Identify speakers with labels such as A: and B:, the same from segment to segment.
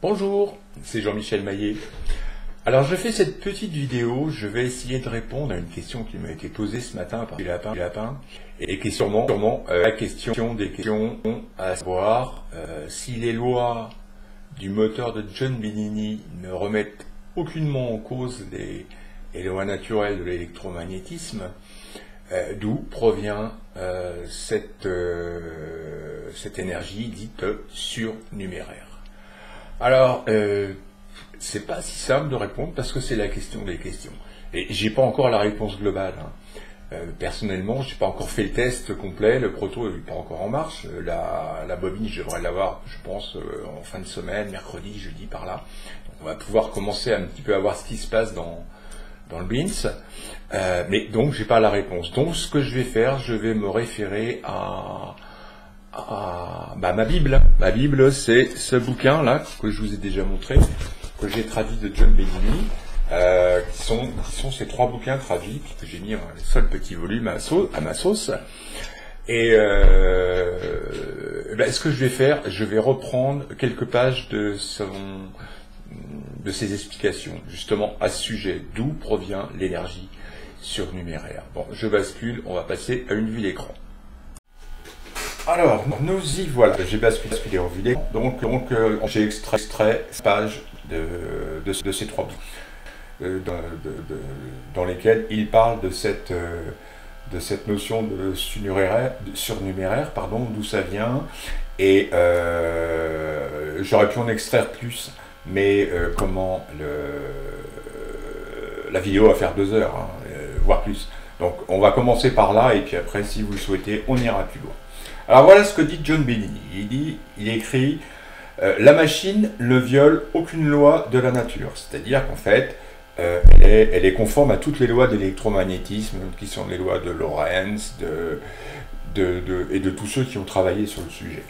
A: Bonjour, c'est Jean-Michel Maillet. Alors je fais cette petite vidéo, je vais essayer de répondre à une question qui m'a été posée ce matin par Lapin, et qui est sûrement la question des questions, à savoir si les lois du moteur de John Bellini ne remettent aucunement en cause les lois naturelles de l'électromagnétisme, d'où provient cette énergie dite surnuméraire. Alors, c'est pas si simple de répondre parce que c'est la question des questions. Et j'ai pas encore la réponse globale. Personnellement, j'ai pas encore fait le test complet, le proto n'est pas encore en marche. La bobine, je devrais l'avoir, je pense, en fin de semaine, mercredi, jeudi, par là. Donc, on va pouvoir commencer un petit peu à voir ce qui se passe dans le BINS. Mais donc, j'ai pas la réponse. Donc, ce que je vais faire, je vais me référer à ma Bible. Ma Bible, c'est ce bouquin-là que je vous ai déjà montré, que j'ai traduit de John Bellini, qui sont ces trois bouquins traduits, que j'ai mis un seul petit volume à ma sauce. Et ce que je vais faire, je vais reprendre quelques pages de ses explications, justement à ce sujet, d'où provient l'énergie surnuméraire. Bon, je bascule, on va passer à une vue d'écran. Alors, nous y voilà, j'ai basculé en vue d'écran, donc j'ai extrait cette page de ces trois bouquins, dans lesquels il parle de cette notion de surnuméraire, d'où ça vient, et j'aurais pu en extraire plus, mais la vidéo va faire 2 heures, voire plus. Donc on va commencer par là, et puis après, si vous le souhaitez, on ira plus loin. Alors voilà ce que dit John Bellini. Il écrit la machine ne viole aucune loi de la nature, c'est-à-dire qu'en fait, elle est conforme à toutes les lois de l'électromagnétisme, qui sont les lois de Lorentz et de tous ceux qui ont travaillé sur le sujet.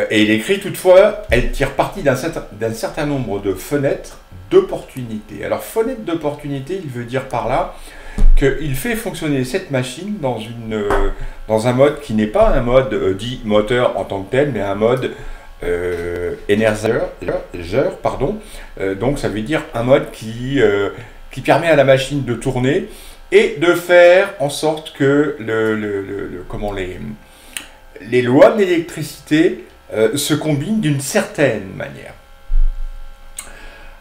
A: Et il écrit toutefois, elle tire parti d'un certain nombre de fenêtres d'opportunité. Alors fenêtre d'opportunité, il veut dire par là qu'il fait fonctionner cette machine dans un mode qui n'est pas un mode dit moteur en tant que tel, mais un mode énergeur, donc ça veut dire un mode qui permet à la machine de tourner et de faire en sorte que les lois de l'électricité se combinent d'une certaine manière.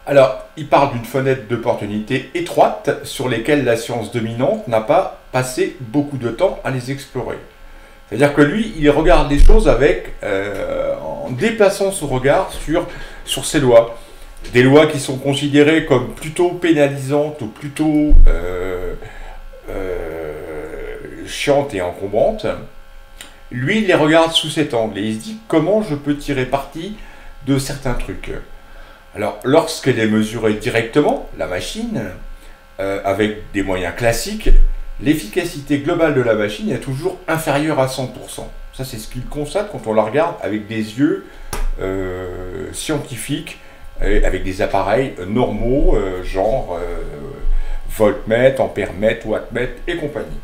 A: Alors, il parle d'une fenêtre d'opportunité étroite sur lesquelles la science dominante n'a pas passé beaucoup de temps à les explorer. C'est-à-dire que lui, il regarde les choses en déplaçant son regard sur ces lois. Des lois qui sont considérées comme plutôt pénalisantes ou plutôt chiantes et encombrantes. Lui, il les regarde sous cet angle et il se dit comment je peux tirer parti de certains trucs. Alors, lorsqu'elle est mesurée directement, la machine, avec des moyens classiques, l'efficacité globale de la machine est toujours inférieure à 100%. Ça, c'est ce qu'il constate quand on la regarde avec des yeux scientifiques, avec des appareils normaux, genre voltmètre, ampèremètre, wattmètre et compagnie.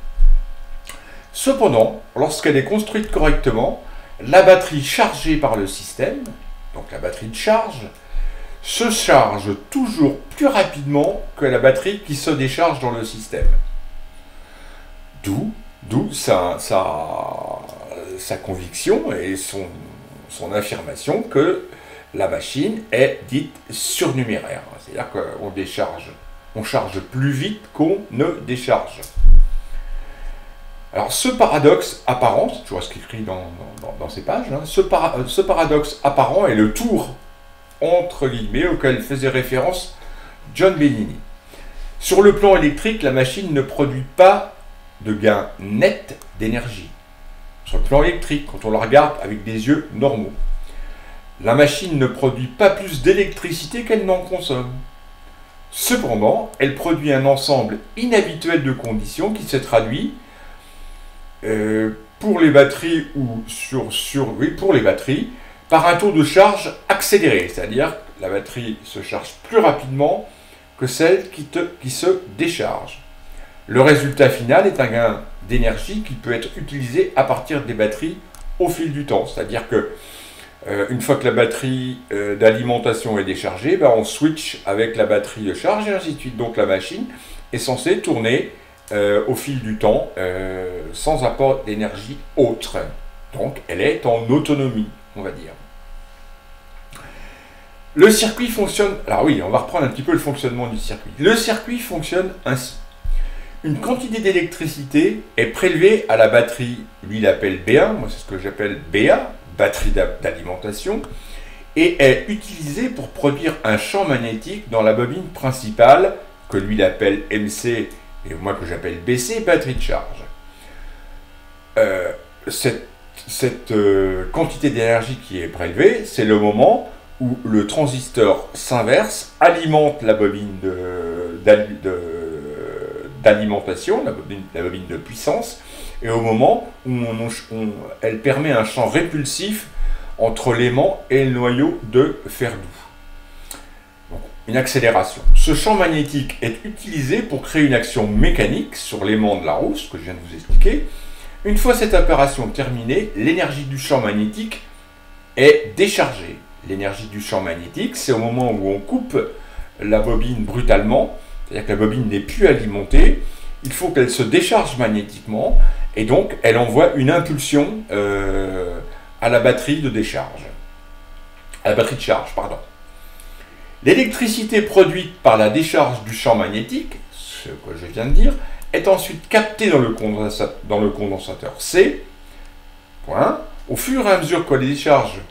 A: Cependant, lorsqu'elle est construite correctement, la batterie chargée par le système, donc la batterie de charge, se charge toujours plus rapidement que la batterie qui se décharge dans le système. D'où sa conviction et son affirmation que la machine est dite surnuméraire. C'est-à-dire qu'on charge plus vite qu'on ne décharge. Alors ce paradoxe apparent, tu vois ce qu'il écrit dans ces pages, ce paradoxe apparent est le tour entre guillemets auquel faisait référence John Bellini. Sur le plan électrique, la machine ne produit pas de gain net d'énergie. Sur le plan électrique, quand on la regarde avec des yeux normaux, la machine ne produit pas plus d'électricité qu'elle n'en consomme. Cependant, elle produit un ensemble inhabituel de conditions qui se traduit pour les batteries pour les batteries par un taux de charge accéléré, c'est-à-dire que la batterie se charge plus rapidement que celle qui se décharge. Le résultat final est un gain d'énergie qui peut être utilisé à partir des batteries au fil du temps, c'est-à-dire que Une fois que la batterie d'alimentation est déchargée, ben, on switch avec la batterie de charge et ainsi de suite. Donc la machine est censée tourner au fil du temps sans apport d'énergie autre. Donc elle est en autonomie, on va dire. Le circuit fonctionne... Alors oui, on va reprendre un petit peu le fonctionnement du circuit. Le circuit fonctionne ainsi. Une quantité d'électricité est prélevée à la batterie, lui il appelle B1, moi c'est ce que j'appelle BA, batterie d'alimentation, et est utilisée pour produire un champ magnétique dans la bobine principale, que lui il appelle MC, et moi que j'appelle BC, batterie de charge. Cette quantité d'énergie qui est prélevée, c'est le moment où le transistor s'inverse, alimente la bobine d'alimentation, la bobine de puissance, et au moment où elle permet un champ répulsif entre l'aimant et le noyau de fer doux. Donc, une accélération. Ce champ magnétique est utilisé pour créer une action mécanique sur l'aimant de la roue, ce que je viens de vous expliquer. Une fois cette opération terminée, l'énergie du champ magnétique est déchargée. L'énergie du champ magnétique, c'est au moment où on coupe la bobine brutalement, c'est-à-dire que la bobine n'est plus alimentée, il faut qu'elle se décharge magnétiquement, et donc elle envoie une impulsion à la batterie de décharge. À la batterie de charge, pardon. L'électricité produite par la décharge du champ magnétique, ce que je viens de dire, est ensuite captée dans le condensateur C. Point. Au fur et à mesure que les décharges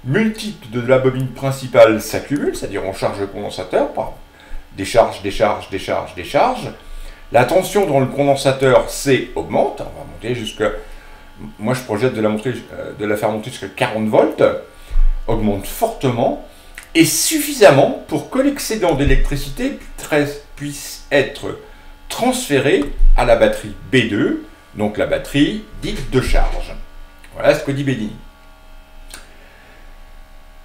A: multiples de la bobine principale s'accumulent, c'est-à-dire on charge le condensateur par décharge, décharge, décharge, décharge, la tension dans le condensateur C augmente, on va monter jusqu'à, moi je projette de la faire monter jusqu'à 40 volts, augmente fortement, et suffisamment pour que l'excédent d'électricité puisse être transféré à la batterie B2, donc la batterie dite de charge. Voilà ce que dit Bedini.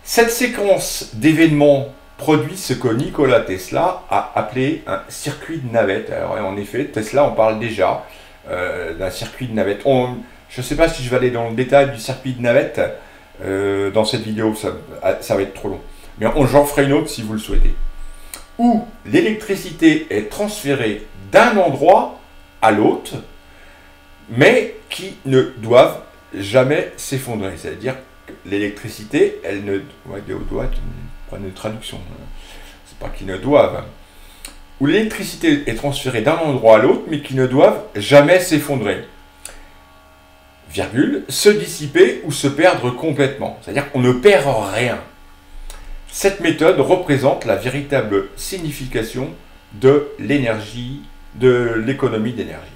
A: Cette séquence d'événements produit ce que Nikola Tesla a appelé un circuit de navette. Alors en effet, Tesla en parle déjà d'un circuit de navette. Je ne sais pas si je vais aller dans le détail du circuit de navette dans cette vidéo, ça va être trop long. Mais j'en ferai une autre si vous le souhaitez. Où l'électricité est transférée d'un endroit à l'autre, mais qui ne doivent jamais s'effondrer. C'est-à-dire que l'électricité, elle ne doit, prenez une traduction, c'est pas qu'ils ne doivent. Où l'électricité est transférée d'un endroit à l'autre, mais qui ne doivent jamais s'effondrer. Virgule, se dissiper ou se perdre complètement. C'est-à-dire qu'on ne perd rien. Cette méthode représente la véritable signification de l'énergie, de l'économie d'énergie.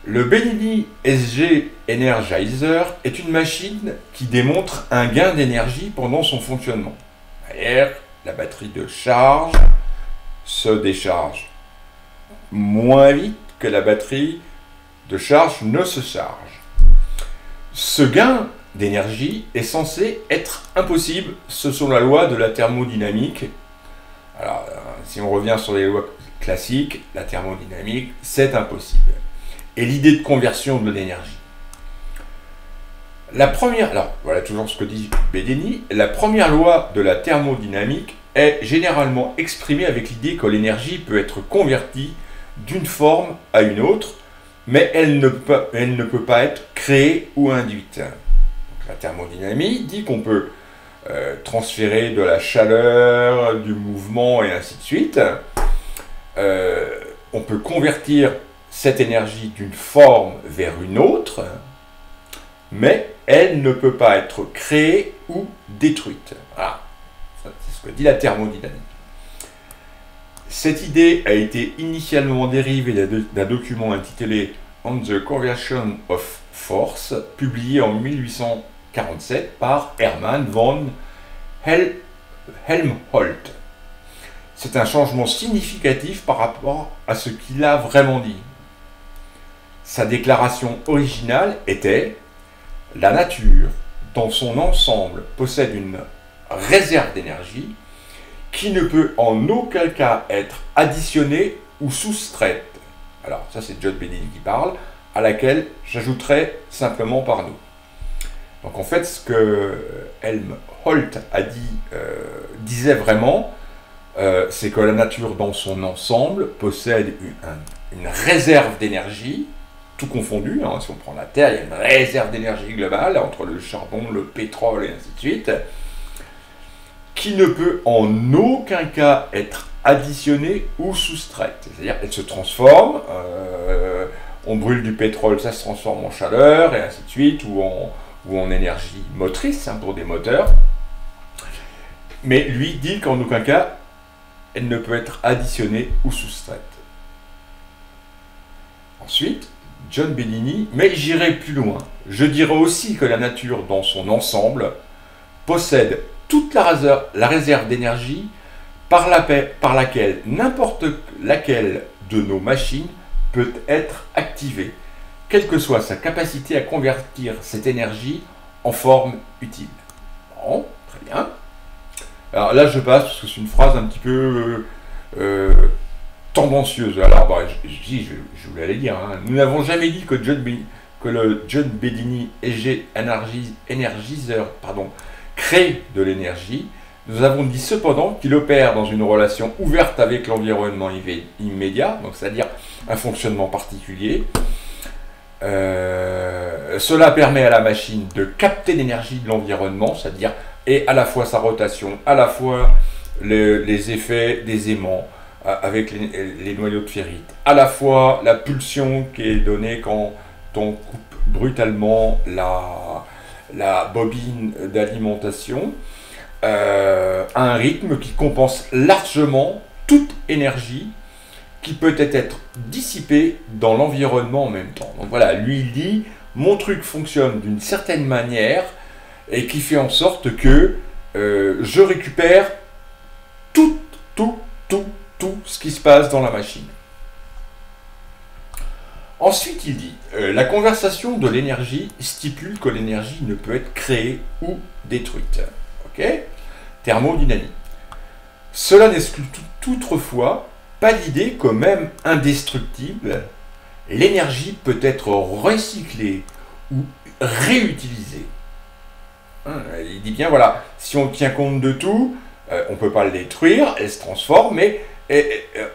A: Le Bedini SG Energizer est une machine qui démontre un gain d'énergie pendant son fonctionnement. D'ailleurs, la batterie de charge se décharge moins vite que la batterie de charge ne se charge. Ce gain d'énergie est censé être impossible selon la loi de la thermodynamique. Alors, si on revient sur les lois classiques, la thermodynamique, c'est impossible. Et l'idée de conversion de l'énergie. La première, alors voilà toujours ce que dit Bedini, la première loi de la thermodynamique est généralement exprimée avec l'idée que l'énergie peut être convertie d'une forme à une autre, mais elle ne peut pas être créée ou induite. Donc, la thermodynamique dit qu'on peut transférer de la chaleur, du mouvement et ainsi de suite. On peut convertir cette énergie d'une forme vers une autre, mais elle ne peut pas être créée ou détruite. Voilà, c'est ce que dit la thermodynamique. Cette idée a été initialement dérivée d'un document intitulé On the Conversion of Force, publié en 1847 par Hermann von Helmholtz. C'est un changement significatif par rapport à ce qu'il a vraiment dit. Sa déclaration originale était « La nature, dans son ensemble, possède une réserve d'énergie qui ne peut en aucun cas être additionnée ou soustraite. » Alors, ça c'est John Bedini qui parle, à laquelle j'ajouterai simplement par nous. Donc en fait, ce que Helmholtz a dit, disait vraiment, c'est que la nature dans son ensemble possède une réserve d'énergie, tout confondu, hein, si on prend la Terre, il y a une réserve d'énergie globale entre le charbon, le pétrole et ainsi de suite, qui ne peut en aucun cas être additionnée ou soustraite. C'est-à-dire qu'elle se transforme, on brûle du pétrole, ça se transforme en chaleur, et ainsi de suite, ou en énergie motrice, hein, pour des moteurs. Mais lui dit qu'en aucun cas, elle ne peut être additionnée ou soustraite. Ensuite, John Bellini, mais j'irai plus loin. Je dirais aussi que la nature dans son ensemble possède toute la réserve d'énergie par laquelle n'importe laquelle de nos machines peut être activée, quelle que soit sa capacité à convertir cette énergie en forme utile. Bon, très bien. Alors là, je passe parce que c'est une phrase un petit peu tendancieuse. Alors, bah, je vous l'allais dire, hein. Nous n'avons jamais dit que le John Bellini énergiseur crée de l'énergie. Nous avons dit cependant qu'il opère dans une relation ouverte avec l'environnement immédiat, donc c'est-à-dire un fonctionnement particulier. Cela permet à la machine de capter l'énergie de l'environnement, c'est-à-dire et à la fois sa rotation, à la fois les effets des aimants avec les noyaux de ferrite, à la fois la pulsion qui est donnée quand on coupe brutalement la bobine d'alimentation, à un rythme qui compense largement toute énergie qui peut être dissipée dans l'environnement en même temps. Donc voilà, lui il dit, mon truc fonctionne d'une certaine manière et qui fait en sorte que je récupère tout ce qui se passe dans la machine. Ensuite, il dit, la conservation de l'énergie stipule que l'énergie ne peut être créée ou détruite. Ok ? Thermodynamique. Cela n'exclut toutefois pas l'idée que même indestructible, l'énergie peut être recyclée ou réutilisée. Il dit bien, voilà, si on tient compte de tout, on ne peut pas le détruire, elle se transforme, mais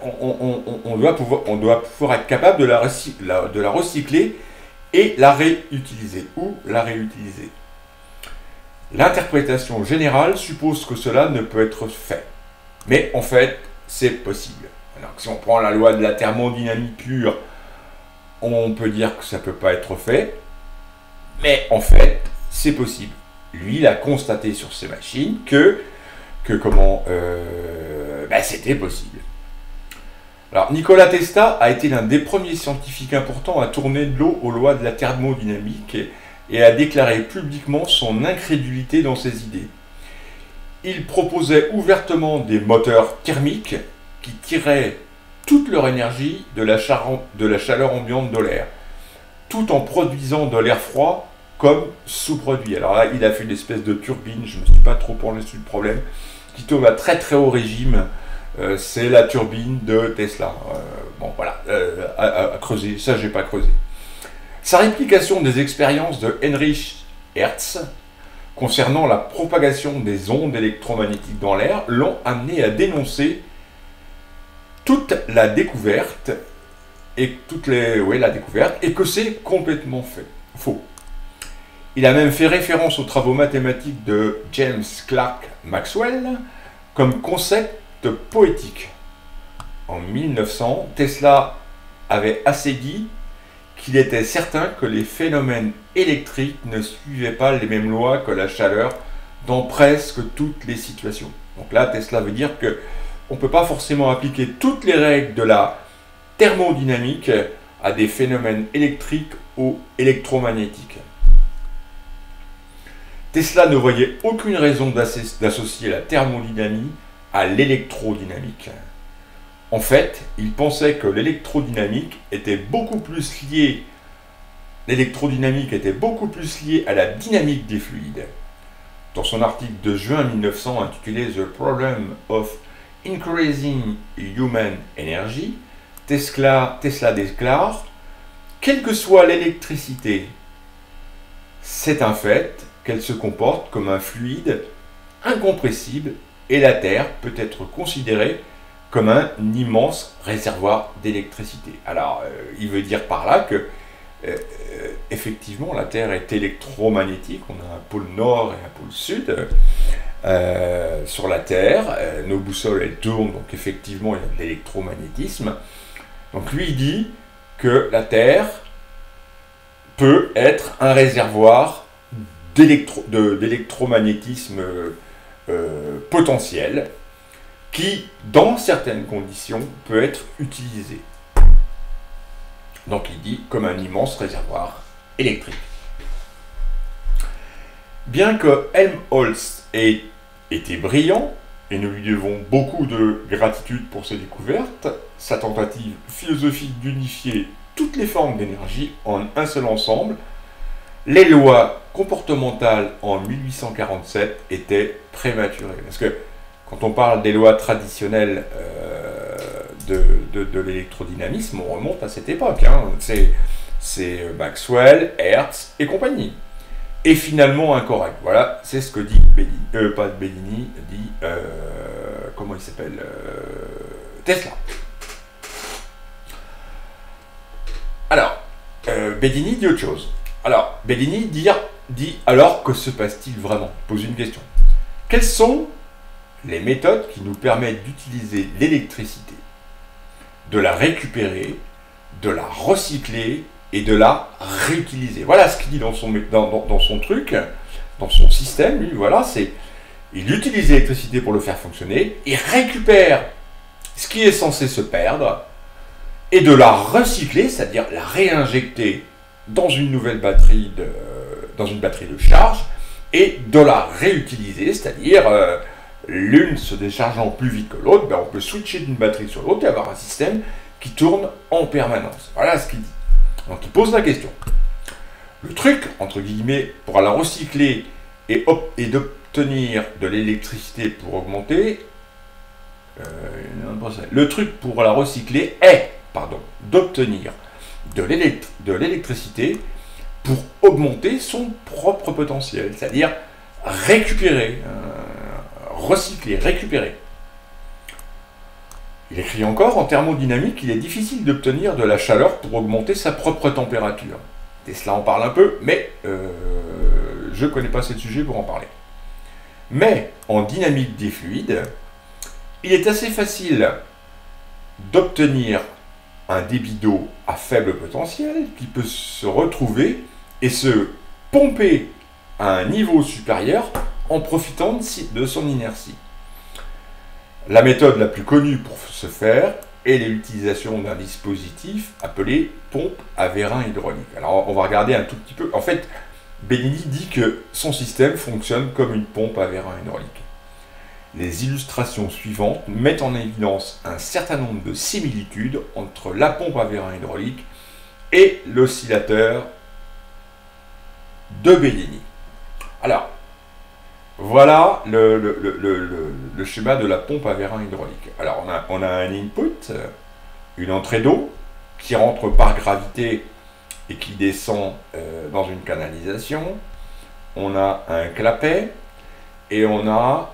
A: on doit pouvoir être capable de la recycler et la réutiliser, ou la réutiliser. L'interprétation générale suppose que cela ne peut être fait. Mais en fait, c'est possible. Alors, si on prend la loi de la thermodynamique pure, on peut dire que ça ne peut pas être fait. Mais en fait, c'est possible. Lui, il a constaté sur ses machines que c'était possible. Alors, Nikola Tesla a été l'un des premiers scientifiques importants à tourner de l'eau aux lois de la thermodynamique et a déclaré publiquement son incrédulité dans ses idées. Il proposait ouvertement des moteurs thermiques qui tiraient toute leur énergie de la chaleur ambiante de l'air, tout en produisant de l'air froid comme sous-produit. Alors là, il a fait une espèce de turbine, je ne me suis pas trop penché sur le problème, qui tourne à très très haut régime. C'est la turbine de Tesla. Bon, voilà, à creuser, ça j'ai pas creusé. Sa réplication des expériences de Heinrich Hertz concernant la propagation des ondes électromagnétiques dans l'air l'ont amené à dénoncer toute la découverte et que c'est complètement faux. Il a même fait référence aux travaux mathématiques de James Clerk Maxwell comme concept poétique. En 1900, Tesla avait assez dit qu'il était certain que les phénomènes électriques ne suivaient pas les mêmes lois que la chaleur dans presque toutes les situations. Donc là, Tesla veut dire que on ne peut pas forcément appliquer toutes les règles de la thermodynamique à des phénomènes électriques ou électromagnétiques. Tesla ne voyait aucune raison d'associer la thermodynamique à l'électrodynamique. En fait, il pensait que l'électrodynamique était beaucoup plus liée à la dynamique des fluides. Dans son article de juin 1900 intitulé The Problem of Increasing Human Energy, Tesla déclare « Quelle que soit l'électricité, c'est un fait, qu'elle se comporte comme un fluide incompressible et la Terre peut être considérée comme un immense réservoir d'électricité. Alors, il veut dire par là que, effectivement, la Terre est électromagnétique. On a un pôle nord et un pôle sud sur la Terre. Nos boussoles, elles tournent, donc effectivement, il y a de l'électromagnétisme. Donc, lui, il dit que la Terre peut être un réservoir d'électromagnétisme potentiel qui, dans certaines conditions, peut être utilisé. Donc il dit comme un immense réservoir électrique. Bien que Helmholtz ait été brillant, et nous lui devons beaucoup de gratitude pour ses découvertes, sa tentative philosophique d'unifier toutes les formes d'énergie en un seul ensemble, les lois comportementales en 1847 étaient prématurées. Parce que quand on parle des lois traditionnelles de l'électrodynamisme, on remonte à cette époque. Hein. C'est Maxwell, Hertz et compagnie. Et finalement incorrect. Voilà, c'est ce que dit Bellini, pas Bellini, dit, comment il s'appelle, Tesla. Alors, Bellini dit autre chose. Alors, Bellini dit alors, que se passe-t-il vraiment? Pose une question. Quelles sont les méthodes qui nous permettent d'utiliser l'électricité, de la récupérer, de la recycler et de la réutiliser? Voilà ce qu'il dit dans son truc, dans son système. Lui, voilà, il utilise l'électricité pour le faire fonctionner, il récupère ce qui est censé se perdre et de la recycler, c'est-à-dire la réinjecter dans une nouvelle batterie dans une batterie de charge et de la réutiliser, c'est-à-dire l'une se déchargeant plus vite que l'autre, on peut switcher d'une batterie sur l'autre et avoir un système qui tourne en permanence. Voilà ce qu'il dit. Donc il pose la question. Le truc, entre guillemets, pour la recycler et d'obtenir de l'électricité pour augmenter, le truc pour la recycler est, d'obtenir de l'électricité pour augmenter son propre potentiel, c'est-à-dire récupérer, recycler, récupérer. Il écrit encore, en thermodynamique, il est difficile d'obtenir de la chaleur pour augmenter sa propre température. Tesla en parle un peu, mais je ne connais pas ce sujet pour en parler. Mais en dynamique des fluides, il est assez facile d'obtenir un débit d'eau à faible potentiel qui peut se retrouver et se pomper à un niveau supérieur en profitant de son inertie. La méthode la plus connue pour ce faire est l'utilisation d'un dispositif appelé pompe à vérin hydraulique. Alors on va regarder un tout petit peu. En fait, Bellini dit que son système fonctionne comme une pompe à vérin hydraulique. Les illustrations suivantes mettent en évidence un certain nombre de similitudes entre la pompe à vérin hydraulique et l'oscillateur de Bellini. Alors, voilà le schéma de la pompe à vérin hydraulique. Alors, on a un input, une entrée d'eau qui rentre par gravité et qui descend dans une canalisation. On a un clapet. Et on a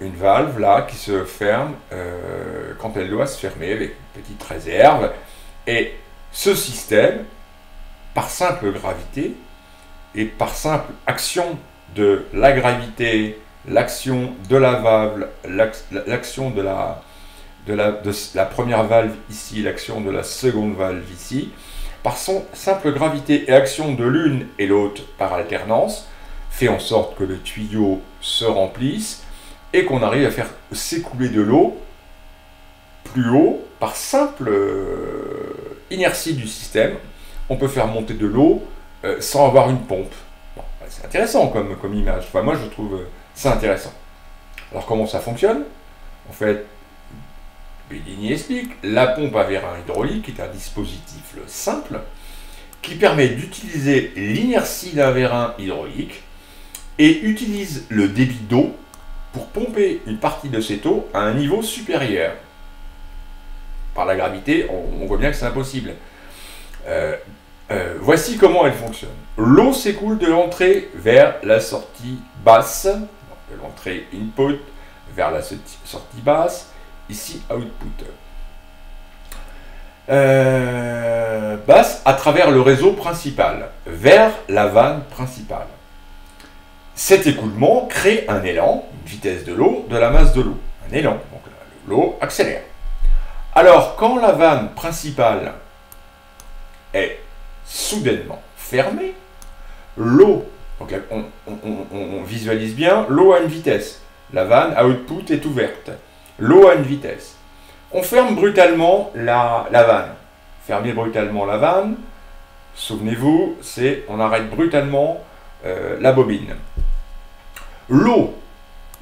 A: une valve là qui se ferme quand elle doit se fermer avec une petite réserve. Et ce système, par simple gravité et par simple action de la gravité, l'action de la valve, l'action de la première valve ici, l'action de la seconde valve ici, par son simple gravité et action de l'une et l'autre par alternance, fait en sorte que le tuyau se remplisse et qu'on arrive à faire s'écouler de l'eau plus haut par simple inertie du système. On peut faire monter de l'eau sans avoir une pompe. Bon, c'est intéressant comme image. Enfin, moi, je trouve ça intéressant. Alors, comment ça fonctionne? En fait, Bellini explique, la pompe à vérin hydraulique est un dispositif simple qui permet d'utiliser l'inertie d'un vérin hydraulique et utilise le débit d'eau pour pomper une partie de cette eau à un niveau supérieur. Par la gravité, on voit bien que c'est impossible. Voici comment elle fonctionne. L'eau s'écoule de l'entrée vers la sortie basse, de l'entrée input vers la sortie basse, ici output. Basse à travers le réseau principal, vers la vanne principale. Cet écoulement crée un élan, une vitesse de l'eau, de la masse de l'eau. Un élan, donc l'eau accélère. Alors, quand la vanne principale est soudainement fermée, l'eau, donc là, on visualise bien, l'eau a une vitesse. La vanne output est ouverte. L'eau a une vitesse. On ferme brutalement la vanne. Fermer brutalement la vanne, souvenez-vous, c'est on arrête brutalement la bobine. L'eau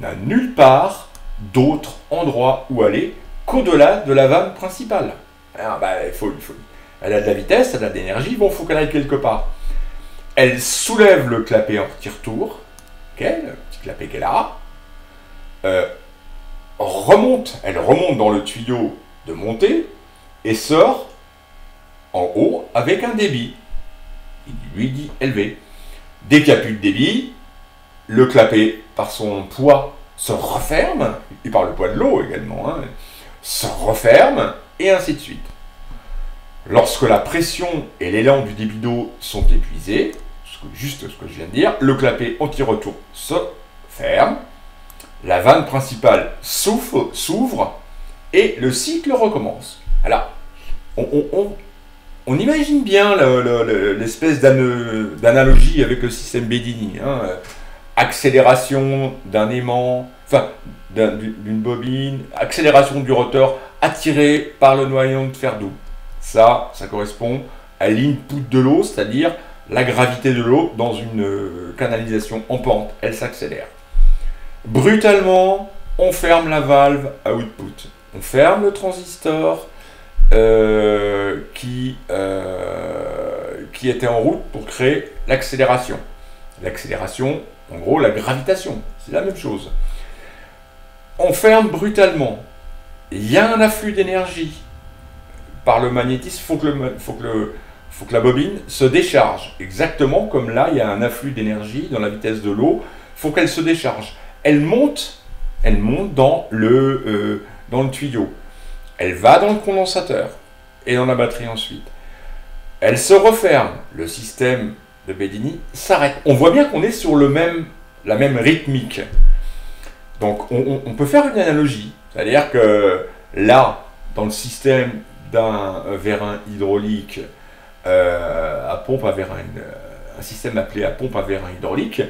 A: n'a nulle part d'autre endroit où aller qu'au-delà de la vanne principale. Alors, elle a de la vitesse, elle a de l'énergie, bon, il faut qu'elle aille quelque part. Elle soulève le clapet en petit-retour, okay, le petit clapet qu'elle a, elle remonte dans le tuyau de montée et sort en haut avec un débit. Il lui dit élevé. Dès qu'il n'y a plus de débit, le clapet, par son poids, se referme, et par le poids de l'eau également, hein, se referme, et ainsi de suite. Lorsque la pression et l'élan du débit d'eau sont épuisés, juste ce que je viens de dire, le clapet anti-retour se ferme, la vanne principale s'ouvre et le cycle recommence. Alors, on imagine bien l'espèce d'analogie avec le système Bedini. Hein, accélération d'un aimant, enfin d'une bobine, accélération du rotor attiré par le noyau de fer doux. Ça correspond à l'input de l'eau, c'est-à-dire la gravité de l'eau dans une canalisation en pente. Elle s'accélère. Brutalement, on ferme la valve à output. On ferme le transistor qui était en route pour créer l'accélération. L'accélération, en gros, la gravitation. C'est la même chose. On ferme brutalement. Il y a un afflux d'énergie par le magnétisme. Il faut que la bobine se décharge. Exactement comme là, il y a un afflux d'énergie dans la vitesse de l'eau. Il faut qu'elle se décharge. Elle monte dans le tuyau. Elle va dans le condensateur et dans la batterie ensuite. Elle se referme. Le système de Bedini s'arrête. On voit bien qu'on est sur la même rythmique. Donc on peut faire une analogie. C'est-à-dire que là, dans le système d'un vérin hydraulique à pompe à vérin, un système appelé à pompe à vérin hydraulique,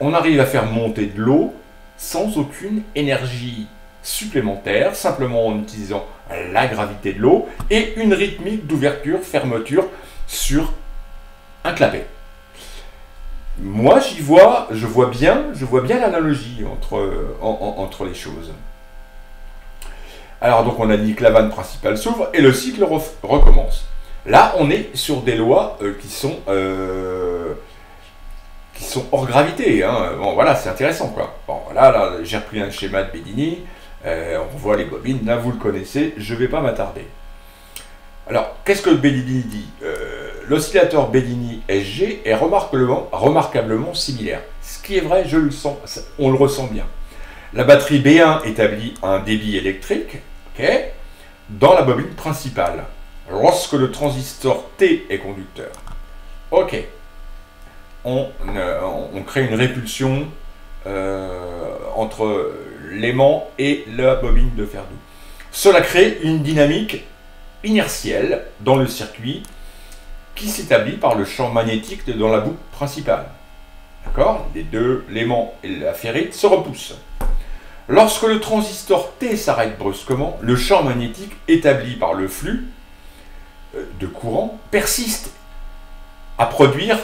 A: on arrive à faire monter de l'eau sans aucune énergie supplémentaire, simplement en utilisant la gravité de l'eau et une rythmique d'ouverture-fermeture sur un clapet. Moi, je vois bien l'analogie entre les choses. Alors, donc, on a dit que la vanne principale s'ouvre et le cycle recommence. Là, on est sur des lois qui sont hors gravité. Hein. Bon, voilà, c'est intéressant, quoi. Bon, voilà, là, j'ai repris un schéma de Bedini. On voit les bobines. Là, vous le connaissez. Je ne vais pas m'attarder. Alors, qu'est-ce que Bedini dit? L'oscillateur Bedini SG est remarquablement similaire. Ce qui est vrai, je le sens, on le ressent bien. La batterie B1 établit un débit électrique, okay, dans la bobine principale, lorsque le transistor T est conducteur. Ok. On crée une répulsion entre l'aimant et la bobine de fer doux. Cela crée une dynamique inertielle dans le circuit qui s'établit par le champ magnétique dans la boucle principale. D'accord? Les deux, l'aimant et la ferrite, se repoussent. Lorsque le transistor T s'arrête brusquement, le champ magnétique établi par le flux de courant persiste à produire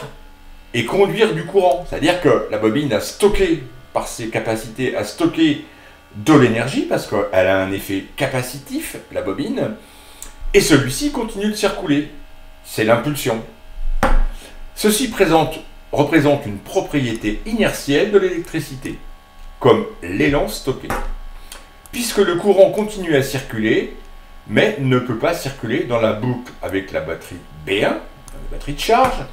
A: et conduire du courant. C'est-à-dire que la bobine a stocké, par ses capacités, à stocker de l'énergie, parce qu'elle a un effet capacitif, la bobine, et celui-ci continue de circuler. C'est l'impulsion. Ceci représente une propriété inertielle de l'électricité, comme l'élan stocké. Puisque le courant continue à circuler, mais ne peut pas circuler dans la boucle avec la batterie B1, de batterie de charge,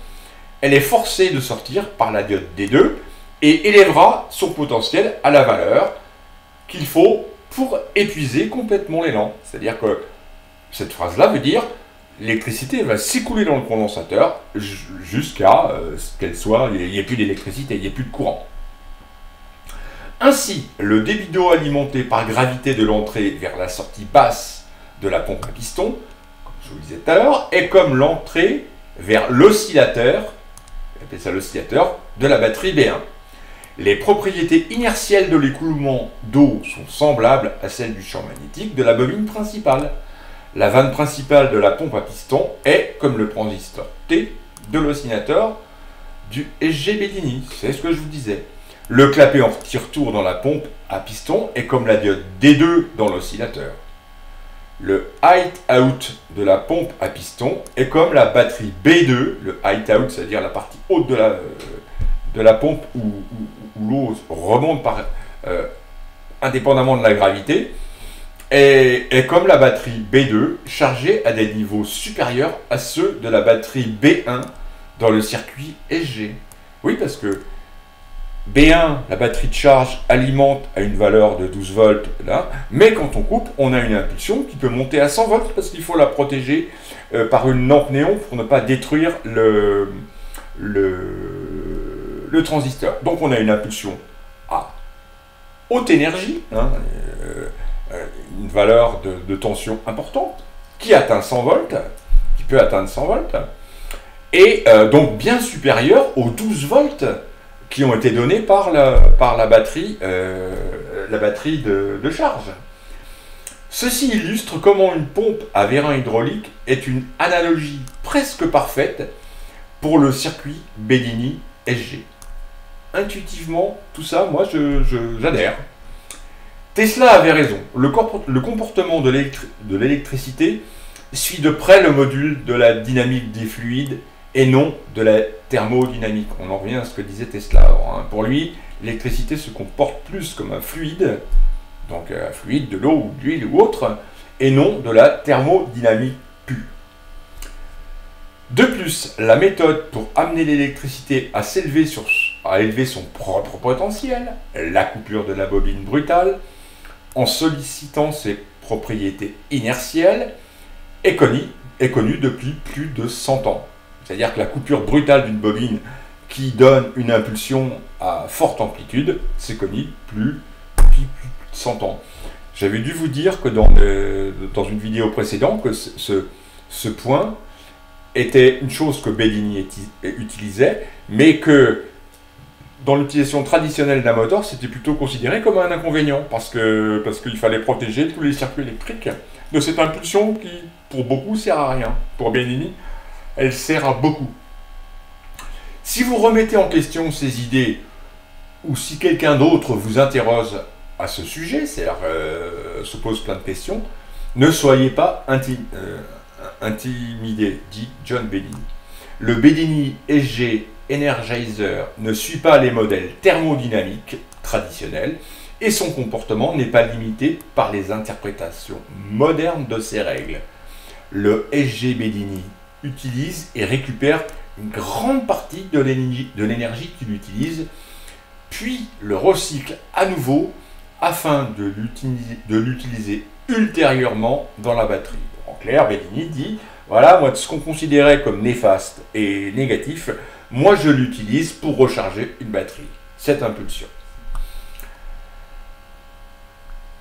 A: elle est forcée de sortir par la diode D2 et élèvera son potentiel à la valeur qu'il faut pour épuiser complètement l'élan. C'est-à-dire que cette phrase-là veut dire l'électricité va s'écouler dans le condensateur jusqu'à ce qu'elle soit, il n'y ait plus d'électricité, il n'y ait plus de courant. Ainsi, le débit d'eau alimenté par gravité de l'entrée vers la sortie basse de la pompe à piston, comme je vous le disais tout à l'heure, est comme l'entrée vers l'oscillateur, on appelle ça l'oscillateur, de la batterie B1. Les propriétés inertielles de l'écoulement d'eau sont semblables à celles du champ magnétique de la bobine principale. La vanne principale de la pompe à piston est comme le transistor T de l'oscillateur du SG Bedini. C'est ce que je vous disais. Le clapet anti-retour dans la pompe à piston est comme la diode D2 dans l'oscillateur. Le height out de la pompe à piston est comme la batterie B2, le height out, c'est-à-dire la partie haute de la pompe où l'eau remonte indépendamment de la gravité, est comme la batterie B2 chargée à des niveaux supérieurs à ceux de la batterie B1 dans le circuit SG. Oui, parce que B1, la batterie de charge, alimente à une valeur de 12 volts, là, mais quand on coupe, on a une impulsion qui peut monter à 100 volts parce qu'il faut la protéger par une lampe néon pour ne pas détruire le transistor. Donc on a une impulsion à haute énergie, une valeur de tension importante, qui atteint 100 volts, qui peut atteindre 100 volts, et donc bien supérieure aux 12 volts qui ont été donnés par la batterie de charge. Ceci illustre comment une pompe à vérin hydraulique est une analogie presque parfaite pour le circuit Bedini SG. Intuitivement, tout ça, moi, j'adhère. Tesla avait raison. Le comportement de l'électricité suit de près le module de la dynamique des fluides et non de la thermodynamique. On en revient à ce que disait Tesla. Alors, pour lui, l'électricité se comporte plus comme un fluide, donc un fluide de l'eau ou de l'huile ou autre, et non de la thermodynamique pure. De plus, la méthode pour amener l'électricité à élever son propre potentiel, la coupure de la bobine brutale, en sollicitant ses propriétés inertielles, est connue depuis plus de 100 ans. C'est-à-dire que la coupure brutale d'une bobine qui donne une impulsion à forte amplitude, c'est connu depuis plus de 100 ans. J'avais dû vous dire que dans une vidéo précédente, que ce point était une chose que Bedini utilisait, mais que dans l'utilisation traditionnelle d'un moteur, c'était plutôt considéré comme un inconvénient, parce qu'il fallait protéger tous les circuits électriques de cette impulsion qui, pour beaucoup, sert à rien. Pour Bedini, elle sert à beaucoup. Si vous remettez en question ces idées, ou si quelqu'un d'autre vous interroge à ce sujet, c'est-à-dire se pose plein de questions, ne soyez pas intimidé, dit John Bedini. Le Bedini SG Energizer ne suit pas les modèles thermodynamiques traditionnels et son comportement n'est pas limité par les interprétations modernes de ces règles. Le SG Bedini utilise et récupère une grande partie de l'énergie qu'il utilise, puis le recycle à nouveau afin de l'utiliser ultérieurement dans la batterie. En clair, Bedini dit, voilà, moi, ce qu'on considérait comme néfaste et négatif, moi je l'utilise pour recharger une batterie. Cette impulsion.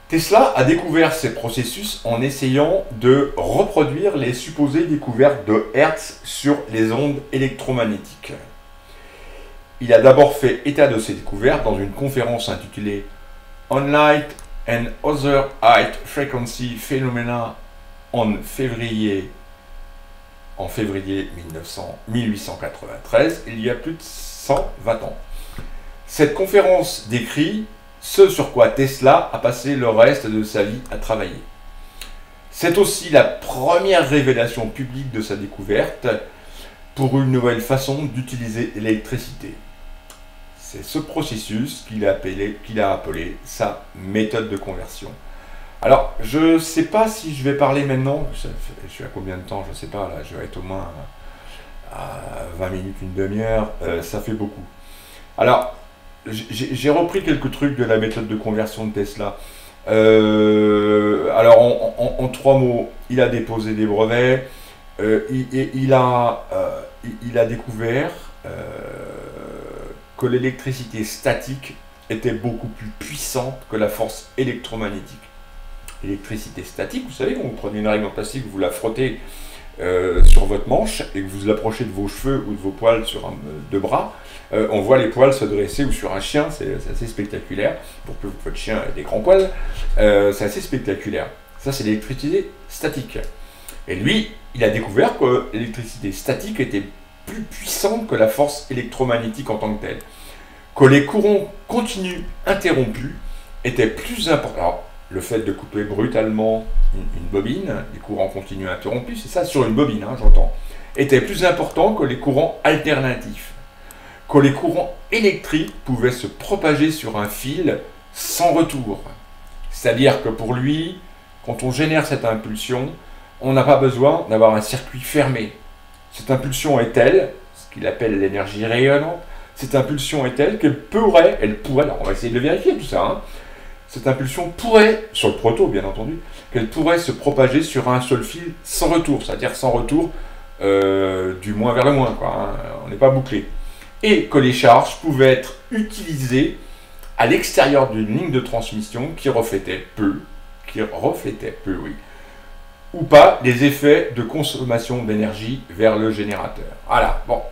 A: Tesla a découvert ces processus en essayant de reproduire les supposées découvertes de Hertz sur les ondes électromagnétiques. Il a d'abord fait état de ces découvertes dans une conférence intitulée On Light and Other High Frequency Phenomena en février 1893, il y a plus de 120 ans. Cette conférence décrit ce sur quoi Tesla a passé le reste de sa vie à travailler. C'est aussi la première révélation publique de sa découverte pour une nouvelle façon d'utiliser l'électricité. C'est ce processus qu'il a appelé sa méthode de conversion. Alors, je ne sais pas si je vais parler maintenant, je suis à combien de temps, je ne sais pas, là, je vais être au moins à 20 minutes, une demi-heure, ça fait beaucoup. Alors, j'ai repris quelques trucs de la méthode de conversion de Tesla. Alors, en trois mots, il a déposé des brevets, il a découvert que l'électricité statique était beaucoup plus puissante que la force électromagnétique. L'électricité statique, vous savez, quand vous prenez une règle en plastique, vous la frottez sur votre manche et que vous l'approchez de vos cheveux ou de vos poils sur deux bras, on voit les poils se dresser, ou sur un chien, c'est assez spectaculaire, pour peu que votre chien ait des grands poils, c'est assez spectaculaire. Ça, c'est l'électricité statique. Et lui, il a découvert que l'électricité statique était plus puissante que la force électromagnétique en tant que telle. Que les courants continus interrompus étaient plus importants. Alors, le fait de couper brutalement une bobine, les courants continus interrompus, c'est ça, sur une bobine, hein, j'entends, était plus important que les courants alternatifs. Que les courants électriques pouvaient se propager sur un fil sans retour. C'est-à-dire que pour lui, quand on génère cette impulsion, on n'a pas besoin d'avoir un circuit fermé. Cette impulsion est telle, ce qu'il appelle l'énergie rayonnante, cette impulsion est telle qu'elle pourrait, alors on va essayer de le vérifier tout ça, hein, cette impulsion pourrait, sur le proto bien entendu, qu'elle pourrait se propager sur un seul fil sans retour, c'est-à-dire sans retour du moins vers le moins, quoi, hein, on n'est pas bouclé. Et que les charges pouvaient être utilisées à l'extérieur d'une ligne de transmission qui reflétait peu, oui, ou pas les effets de consommation d'énergie vers le générateur. Voilà, bon.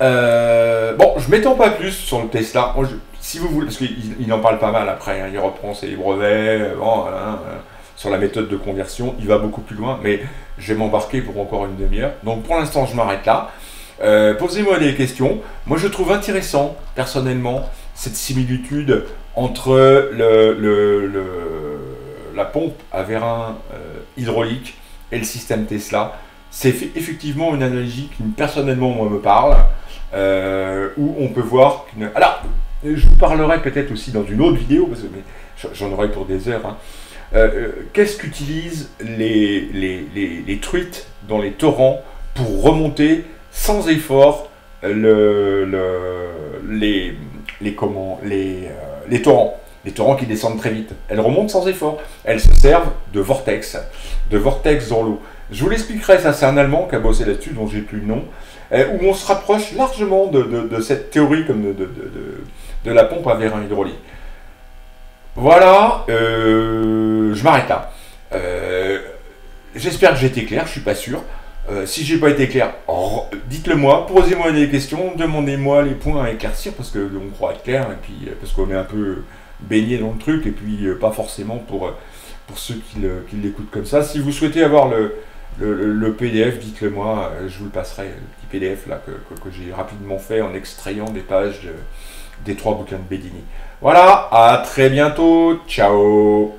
A: Bon, je m'étends pas plus sur le Tesla. Si vous voulez, parce qu'il en parle pas mal après, hein, il reprend ses brevets, bon, voilà, sur la méthode de conversion, il va beaucoup plus loin, mais je vais m'embarquer pour encore une demi-heure. Donc pour l'instant, je m'arrête là. Posez-moi des questions. Moi, je trouve intéressant, personnellement, cette similitude entre la pompe à vérin hydraulique et le système Tesla. C'est effectivement une analogie qui, personnellement, moi, me parle, où on peut voir qu'une... Alors, je vous parlerai peut-être aussi dans une autre vidéo, parce que j'en aurai pour des heures, hein. Qu'est-ce qu'utilisent les truites dans les torrents pour remonter sans effort les torrents. Les torrents qui descendent très vite. Elles remontent sans effort. Elles se servent de vortex dans l'eau. Je vous l'expliquerai, ça c'est un Allemand qui a bossé là-dessus, dont j'ai plus le nom, où on se rapproche largement de cette théorie comme de la pompe à vérin hydraulique. Voilà, je m'arrête là. J'espère que j'ai été clair, je suis pas sûr. Si j'ai pas été clair, dites-le moi, posez-moi des questions, demandez-moi les points à éclaircir, parce que on croit être clair, et puis parce qu'on est un peu baigné dans le truc, et puis pas forcément pour ceux qui l'écoutent comme ça. Si vous souhaitez avoir le PDF, dites-le moi, je vous le passerai, le petit PDF là que j'ai rapidement fait en extrayant des pages des 3 bouquins de Bedini. Voilà, à très bientôt, ciao.